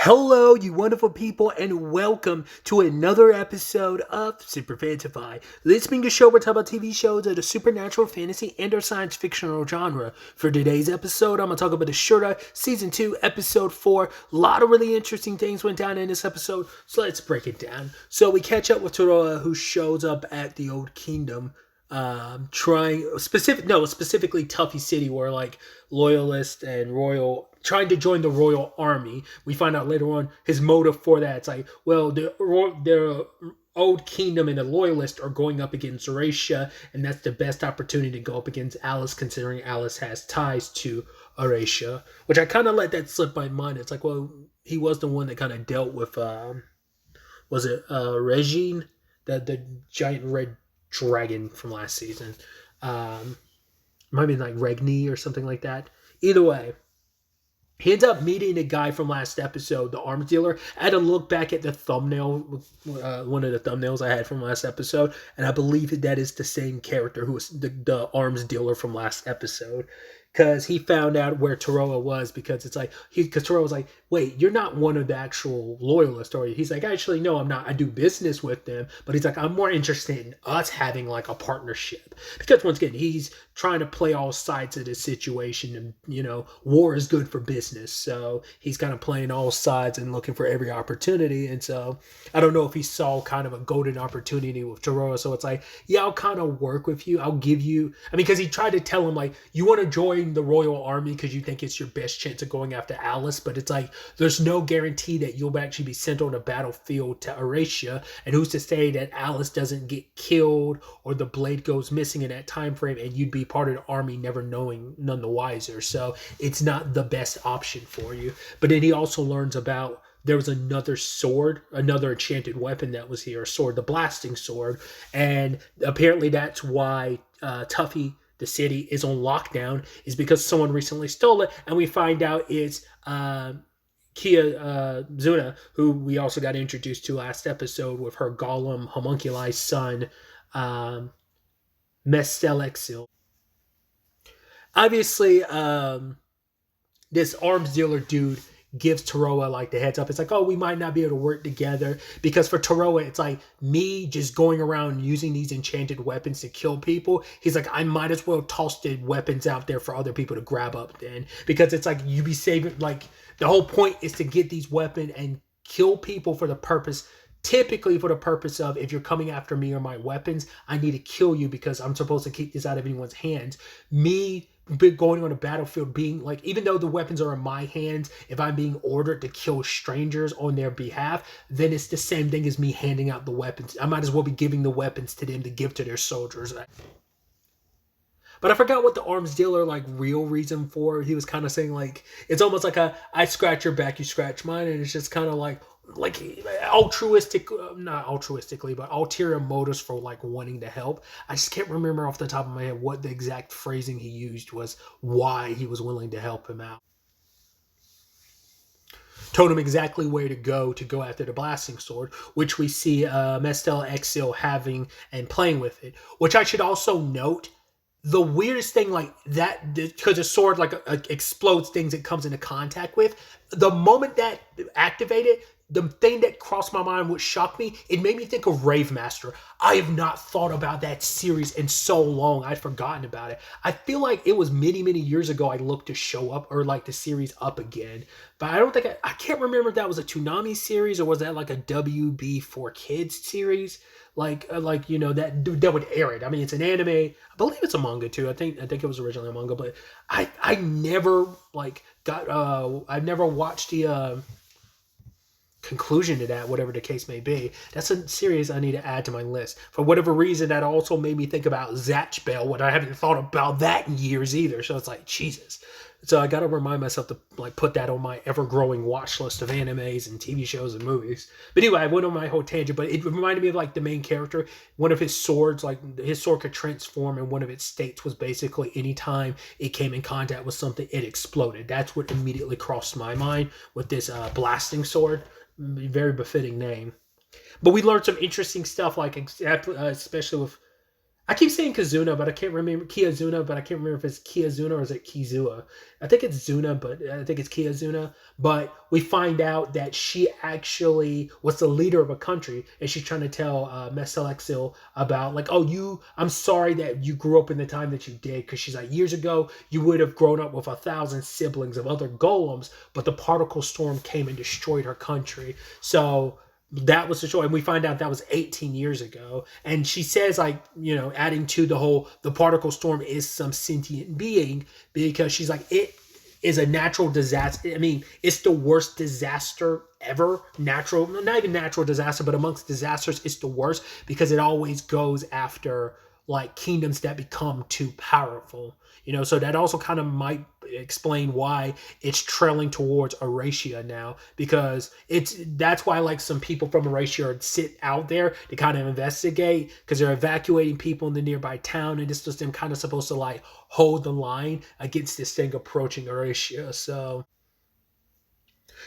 Hello, you wonderful people, and welcome to another episode of Super-Fanta-Fi. This being a show where we talk about TV shows of the supernatural, fantasy, and or science fictional genre. For today's episode, I'm going to talk about Ishura, Season 2, Episode 4. A lot of really interesting things went down in this episode, so let's break it down. So we catch up with Toroa, who shows up at the Old Kingdom, specifically Tuffy City, where like loyalists and royal trying to join the royal army. We find out later on his motive for that. It's like, well, the Old Kingdom and the loyalists are going up against Eurasia, and that's the best opportunity to go up against Alice, considering Alice has ties to Eurasia, which I kind of let that slip my mind. It's like, well, he was the one that kind of dealt with was it Regine, the giant red dragon from last season. Might be like Regni or something like that. Either way, he ends up meeting a guy from last episode, the arms dealer. I had to look back at the thumbnail, one of the thumbnails I had from last episode, and I believe that is the same character who was the arms dealer from last episode. Because he found out where Toroa was, because it's like, because Toroa was like, wait, you're not one of the actual loyalists, are you? He's like, actually, no, I'm not. I do business with them. But he's like, I'm more interested in us having like a partnership. Because once again, he's trying to play all sides of this situation. And, you know, war is good for business. So he's kind of playing all sides and looking for every opportunity. And so I don't know if he saw kind of a golden opportunity with Toroa. So it's like, yeah, I'll kind of work with you. I'll give you, because he tried to tell him like, you want to join the royal army because you think it's your best chance of going after Alice, but it's like there's no guarantee that you'll actually be sent on a battlefield to Eurasia, and who's to say that Alice doesn't get killed or the blade goes missing in that time frame and you'd be part of the army never knowing, none the wiser. So it's not the best option for you. But then he also learns about there was another sword, another enchanted weapon that was here, a sword, the blasting sword, and apparently that's why Tuffy, the city, is on lockdown, is because someone recently stole it, and we find out it's Kia Zuna, who we also got introduced to last episode with her golem homunculi son, Mestelexil. Obviously, this arms dealer dude gives Toroa like the heads up. It's like, oh, we might not be able to work together, because for Toroa, it's like me just going around using these enchanted weapons to kill people. He's like, I might as well toss the weapons out there for other people to grab up then, because it's like you be saving, like the whole point is to get these weapons and kill people for the purpose, typically for the purpose of, if you're coming after me or my weapons, I need to kill you because I'm supposed to keep this out of anyone's hands. Me going on a battlefield, being like, even though the weapons are in my hands, if I'm being ordered to kill strangers on their behalf, then it's the same thing as me handing out the weapons. I might as well be giving the weapons to them to give to their soldiers. But I forgot what the arms dealer like real reason for. He was kind of saying like, it's almost like I scratch your back, you scratch mine, and it's just kind of like altruistic, not altruistically, but ulterior motives for like wanting to help. I just can't remember off the top of my head what the exact phrasing he used was, why he was willing to help him out. Told him exactly where to go after the blasting sword, which we see Mestelexil having and playing with it. Which I should also note, the weirdest thing like that, because the sword like explodes things it comes into contact with. The moment that activated, the thing that crossed my mind, which shocked me, it made me think of Rave Master. I have not thought about that series in so long. I'd forgotten about it. I feel like it was many, many years ago I looked to show up, or like the series up again. But I don't think, I can't remember if that was a Toonami series or was that like a WB for Kids series. Like you know, that would air it. I mean, it's an anime. I believe it's a manga too. I think it was originally a manga, but I never like got I've never watched the conclusion to that, whatever the case may be. That's a series I need to add to my list. For whatever reason, that also made me think about Zatch Bell, when I haven't thought about that in years either. So it's like, Jesus. So I got to remind myself to like put that on my ever-growing watch list of animes and TV shows and movies. But anyway, I went on my whole tangent, but it reminded me of like the main character. One of his swords, like his sword could transform, and one of its states was basically anytime it came in contact with something, it exploded. That's what immediately crossed my mind with this blasting sword. Very befitting name. But we learned some interesting stuff, like especially with I keep saying Kizuna, but I can't remember Kiyazuna, but I can't remember if it's Kiyazuna or is it Kizua. I think it's Zuna, but I think it's Kiyazuna. But we find out that she actually was the leader of a country, and she's trying to tell Meselexil about like, oh, I'm sorry that you grew up in the time that you did, because she's like, years ago you would have grown up with 1,000 siblings of other golems, but the particle storm came and destroyed her country. So that was the show, and we find out that was 18 years ago. And she says, like, adding to the whole, the particle storm is some sentient being, because she's like, it is a natural disaster. I mean, it's the worst disaster ever. Natural, not even natural disaster, but amongst disasters, it's the worst, because it always goes after like kingdoms that become too powerful. So that also kind of might explain why it's trailing towards Eurasia now, because that's why like some people from Eurasia sit out there to kind of investigate, because they're evacuating people in the nearby town, and this was them kind of supposed to like hold the line against this thing approaching Eurasia. So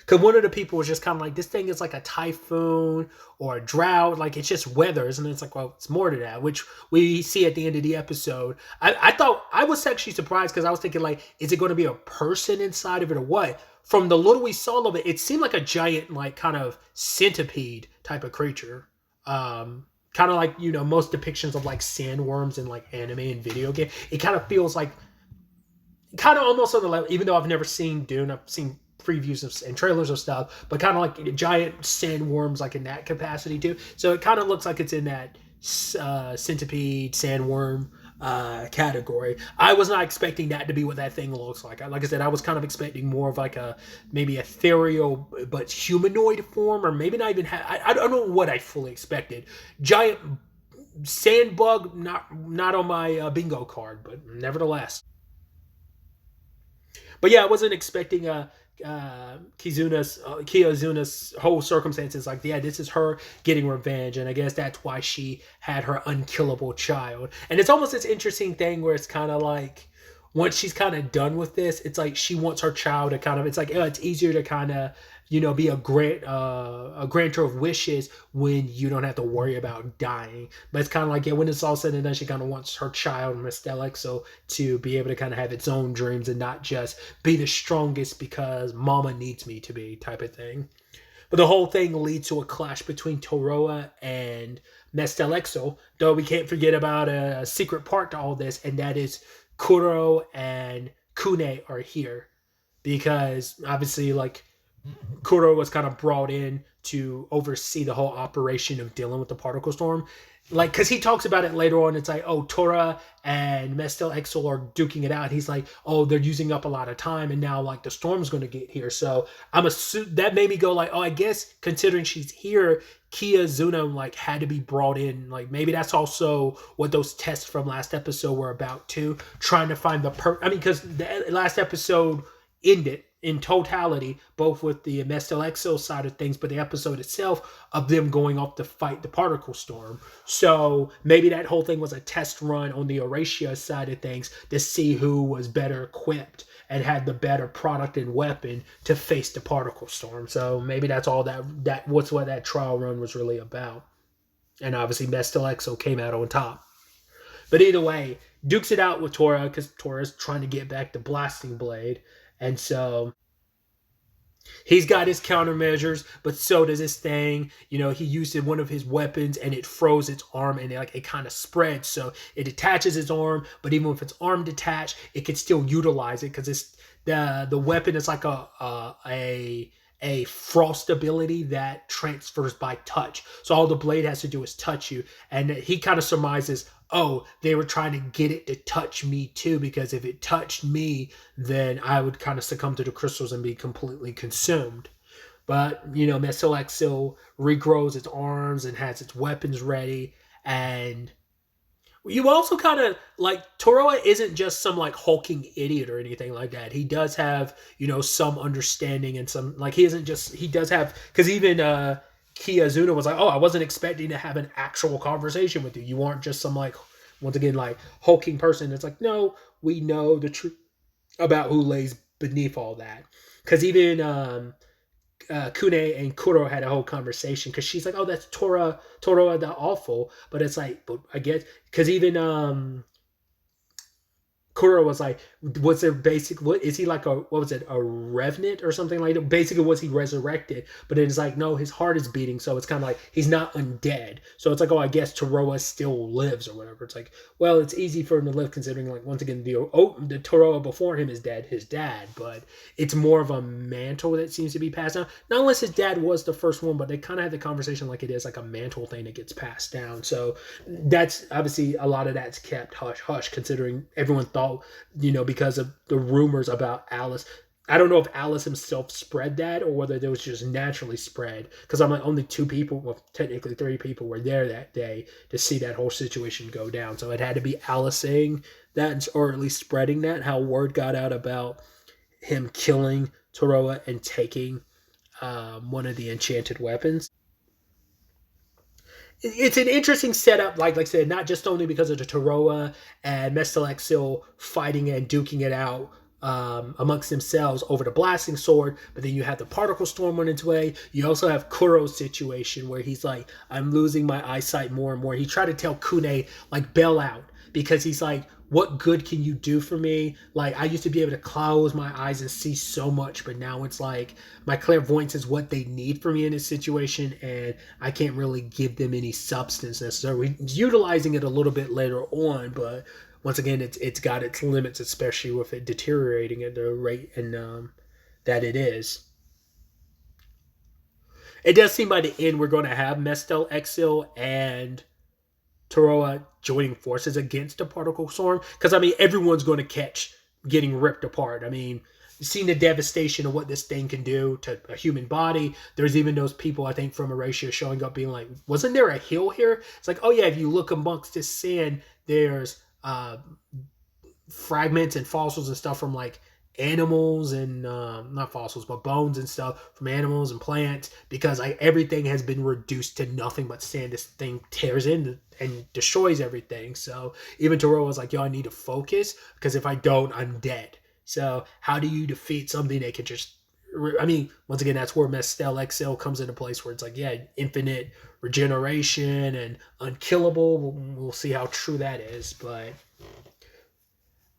because one of the people was just kind of like, this thing is like a typhoon or a drought, like it's just weather, and it's like, well, it's more to that, which we see at the end of the episode. I thought, I was actually surprised, because I was thinking like, is it going to be a person inside of it or what? From the little we saw of it, it seemed like a giant, like kind of centipede type of creature. Kind of like most depictions of like sandworms in like anime and video game. It kind of feels like, kind of almost on the level, even though I've never seen Dune, I've seen previews and trailers of stuff, but kind of like giant sandworms, like in that capacity too. So it kind of looks like it's in that centipede sandworm category. I was not expecting that to be what that thing looks like. Like I said, I was kind of expecting more of like a maybe ethereal but humanoid form, or maybe not even. I don't know what I fully expected. Giant sand bug, not on my bingo card, but nevertheless. But yeah, I wasn't expecting Kiyozuna's whole circumstances. Like, yeah, this is her getting revenge, and I guess that's why she had her unkillable child. And it's almost this interesting thing where it's kind of like, once she's kind of done with this, it's like she wants her child to kind of. It's like, it's easier to kind of be a grantor of wishes when you don't have to worry about dying. But it's kind of like, yeah, when it's all said and done, she kind of wants her child, Miss Delexo, to be able to kind of have its own dreams and not just be the strongest because mama needs me to be, type of thing. But the whole thing leads to a clash between Toroa and Mestelexo, though we can't forget about a secret part to all this, and that is Kuro and Kune are here. Because obviously, like, Kuro was kind of brought in to oversee the whole operation of dealing with the particle storm. Like, because he talks about it later on. It's like, oh, Tora and Mestel Exel are duking it out. He's like, oh, they're using up a lot of time, and now like the storm's going to get here. So that made me go like, oh, I guess considering she's here, Kia Zuna like had to be brought in. Like, maybe that's also what those tests from last episode were about too, trying to find I mean, because the last episode ended in totality, both with the Mestelexo side of things, but the episode itself of them going off to fight the particle storm. So maybe that whole thing was a test run on the Eurasia side of things to see who was better equipped and had the better product and weapon to face the particle storm. So maybe that's all what's what that trial run was really about. And obviously Mestelexo came out on top. But either way, dukes it out with Tora, because Tora's trying to get back the blasting blade. And so he's got his countermeasures, but so does this thing. He used one of his weapons, and it froze its arm, and it kind of spreads. So it detaches his arm, but even with its arm detached, it can still utilize it, because it's the weapon is like a frost ability that transfers by touch. So all the blade has to do is touch you, and he kind of surmises, oh, they were trying to get it to touch me too, because if it touched me, then I would kind of succumb to the crystals and be completely consumed. But, Mesolak still regrows its arms and has its weapons ready. And you also kind of, like, Toroa isn't just some, like, hulking idiot or anything like that. He does have, some understanding, and some, like, he does have, because even, Kiyazuna was like, oh, I wasn't expecting to have an actual conversation with you. You aren't just some, like, once again, like, hulking person. It's like, no, we know the truth about who lays beneath all that. Because even Kune and Kuro had a whole conversation because she's like, "Oh, that's Toroa the awful," but it's like, but I guess because even Kuro was like, was there basic? What is he like? What was it? A revenant or something like that? Basically, was he resurrected? But it's like, no, his heart is beating, so it's kind of like he's not undead. So it's like, oh, I guess Toroa still lives or whatever. It's like, well, it's easy for him to live considering, like, once again, the Toroa before him is dead, his dad, but it's more of a mantle that seems to be passed down. Not unless his dad was the first one, but they kind of had the conversation like it is like a mantle thing that gets passed down. So that's obviously a lot of that's kept hush hush, considering everyone thought, because of the rumors about Alice. I don't know if Alice himself spread that or whether it was just naturally spread. Because I'm like, only two people, well, technically three people were there that day to see that whole situation go down. So it had to be Alice saying that, or at least spreading that, how word got out about him killing Toroa and taking one of the enchanted weapons. It's an interesting setup, like I said, not just only because of the Toroa and Mestelexil fighting and duking it out amongst themselves over the blasting sword, but then you have the particle storm on its way. You also have Kuro's situation where he's like, I'm losing my eyesight more and more. He tried to tell Kune, like, bail out, because he's like, what good can you do for me? Like, I used to be able to close my eyes and see so much, but now it's like my clairvoyance is what they need for me in this situation, and I can't really give them any substance necessarily. Utilizing it a little bit later on, but once again, it's got its limits, especially with it deteriorating at the rate and that it is. It does seem by the end we're going to have Mestel Exil and Toroa joining forces against the particle storm, because I mean everyone's going to catch getting ripped apart. I mean, seeing the devastation of what this thing can do to a human body. There's even those people, I think, from Eurasia showing up being like, wasn't there a hill here? It's like, oh yeah, if you look amongst this sand, there's fragments and fossils and stuff from like animals and not fossils but bones and stuff from animals and plants, because like everything has been reduced to nothing but sand. This thing tears in and destroys everything. So even Toro was like, yo, I need to focus, because if I don't, I'm dead. So how do you defeat something that can just, I mean, once again, that's where Mestel XL comes into place, where it's like, yeah, infinite regeneration and unkillable. We'll see how true that is. But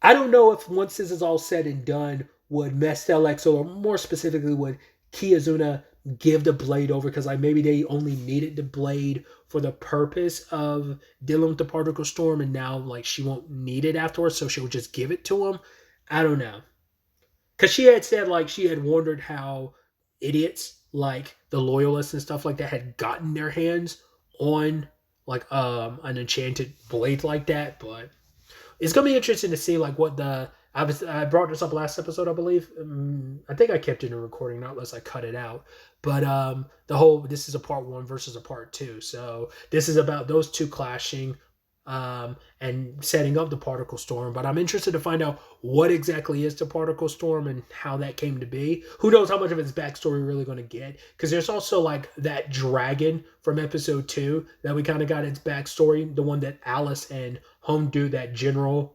I don't know if once this is all said and done, would Mestel XL, or more specifically, would Kiyazuna give the blade over? Because like maybe they only needed the blade for the purpose of dealing with the particle storm, and now like she won't need it afterwards, so she'll just give it to him. I don't know. Because she had said like she had wondered how idiots like the loyalists and stuff like that had gotten their hands on like an enchanted blade like that. But it's gonna be interesting to see like what the, I brought this up last episode, I believe. I think I kept it in a recording, not unless I cut it out. But the whole, this is a part one versus a part two, so this is about those two clashing and setting up the particle storm. But I'm interested to find out what exactly is the particle storm and how that came to be. Who knows how much of its backstory we're really going to get? Because there's also like that dragon from episode 2 that we kind of got its backstory, the one that Alice and Homedew, that general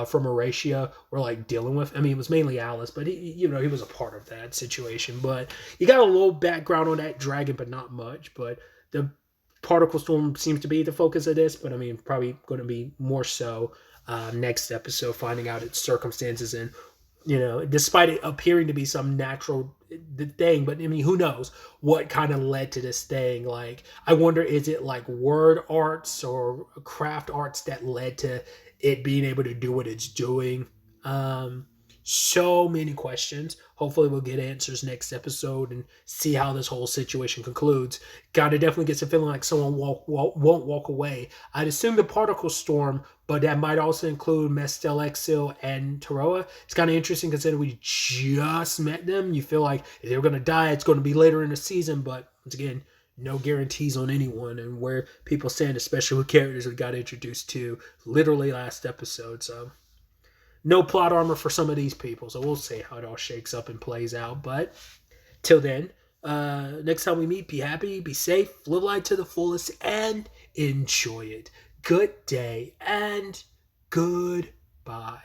from Eurasia, were like dealing with. I mean, it was mainly Alice, but he was a part of that situation. But you got a little background on that dragon, but not much. But the particle storm seems to be the focus of this, but I mean, probably going to be more so next episode, finding out its circumstances and, despite it appearing to be some natural thing, but I mean, who knows what kind of led to this thing? Like, I wonder, is it like word arts or craft arts that led to it being able to do what it's doing? So many questions. Hopefully we'll get answers next episode and see how this whole situation concludes. Gotta definitely get some feeling like someone won't walk away. I'd assume the particle storm, but that might also include Mestel Exil and Toroa. It's kind of interesting considering we just met them. You feel like if they're going to die, it's going to be later in the season, but once again, no guarantees on anyone and where people stand, especially with characters we got introduced to literally last episode. So no plot armor for some of these people, so we'll see how it all shakes up and plays out. But till then, next time we meet, be happy, be safe, live life to the fullest, and enjoy it. Good day and goodbye.